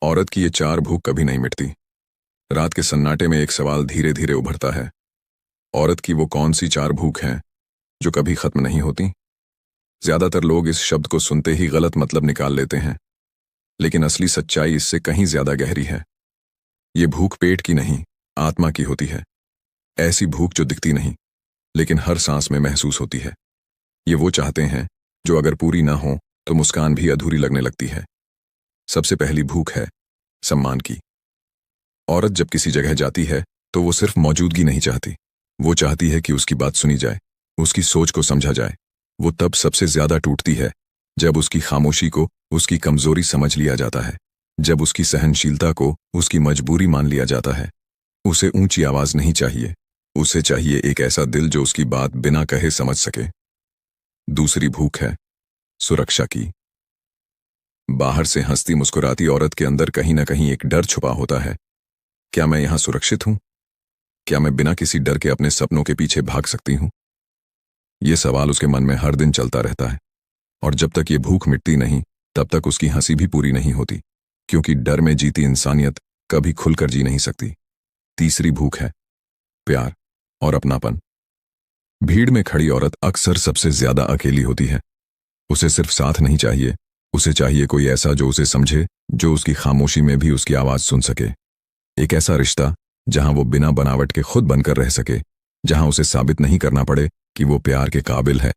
औरत की ये चार भूख कभी नहीं मिटती। रात के सन्नाटे में एक सवाल धीरे धीरे उभरता है। औरत की वो कौन सी चार भूख हैं जो कभी खत्म नहीं होती? ज्यादातर लोग इस शब्द को सुनते ही गलत मतलब निकाल लेते हैं, लेकिन असली सच्चाई इससे कहीं ज्यादा गहरी है। ये भूख पेट की नहीं, आत्मा की होती है। ऐसी भूख जो दिखती नहीं, लेकिन हर सांस में महसूस होती है। ये वो चाहते हैं जो अगर पूरी ना हो तो मुस्कान भी अधूरी लगने लगती है। सबसे पहली भूख है सम्मान की। औरत जब किसी जगह जाती है तो वो सिर्फ मौजूदगी नहीं चाहती, वो चाहती है कि उसकी बात सुनी जाए, उसकी सोच को समझा जाए। वो तब सबसे ज्यादा टूटती है जब उसकी खामोशी को उसकी कमजोरी समझ लिया जाता है, जब उसकी सहनशीलता को उसकी मजबूरी मान लिया जाता है। उसे ऊंची आवाज नहीं चाहिए, उसे चाहिए एक ऐसा दिल जो उसकी बात बिना कहे समझ सके। दूसरी भूख है सुरक्षा की। बाहर से हंसती मुस्कुराती औरत के अंदर कहीं ना कहीं एक डर छुपा होता है। क्या मैं यहां सुरक्षित हूं? क्या मैं बिना किसी डर के अपने सपनों के पीछे भाग सकती हूं? यह सवाल उसके मन में हर दिन चलता रहता है, और जब तक ये भूख मिटती नहीं तब तक उसकी हंसी भी पूरी नहीं होती, क्योंकि डर में जीती इंसानियत कभी खुलकर जी नहीं सकती। तीसरी भूख है प्यार और अपनापन। भीड़ में खड़ी औरत अक्सर सबसे ज्यादा अकेली होती है। उसे सिर्फ साथ नहीं चाहिए, उसे चाहिए कोई ऐसा जो उसे समझे, जो उसकी खामोशी में भी उसकी आवाज सुन सके। एक ऐसा रिश्ता जहां वो बिना बनावट के खुद बनकर रह सके, जहां उसे साबित नहीं करना पड़े कि वो प्यार के काबिल है।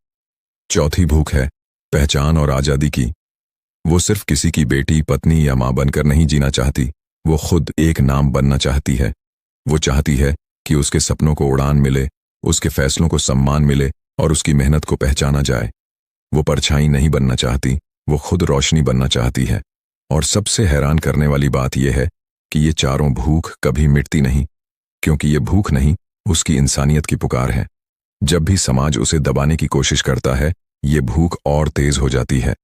चौथी भूख है पहचान और आजादी की। वो सिर्फ किसी की बेटी, पत्नी या मां बनकर नहीं जीना चाहती, वो खुद एक नाम बनना चाहती है। वो चाहती है कि उसके सपनों को उड़ान मिले, उसके फैसलों को सम्मान मिले और उसकी मेहनत को पहचाना जाए। वो परछाई नहीं बनना चाहती, वो खुद रोशनी बनना चाहती है। और सबसे हैरान करने वाली बात यह है कि ये चारों भूख कभी मिटती नहीं, क्योंकि ये भूख नहीं, उसकी इंसानियत की पुकार है। जब भी समाज उसे दबाने की कोशिश करता है, ये भूख और तेज हो जाती है।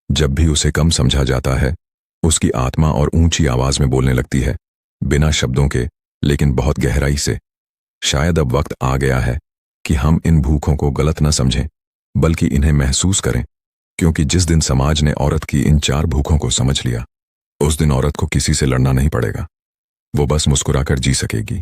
जब भी उसे कम समझा जाता है, उसकी आत्मा और ऊंची आवाज में बोलने लगती है, बिना शब्दों के लेकिन बहुत गहराई से। शायद अब वक्त आ गया है कि हम इन भूखों को गलत न समझें, बल्कि इन्हें महसूस करें, क्योंकि जिस दिन समाज ने औरत की इन चार भूखों को समझ लिया, उस दिन औरत को किसी से लड़ना नहीं पड़ेगा। वो बस मुस्कुराकर जी सकेगी।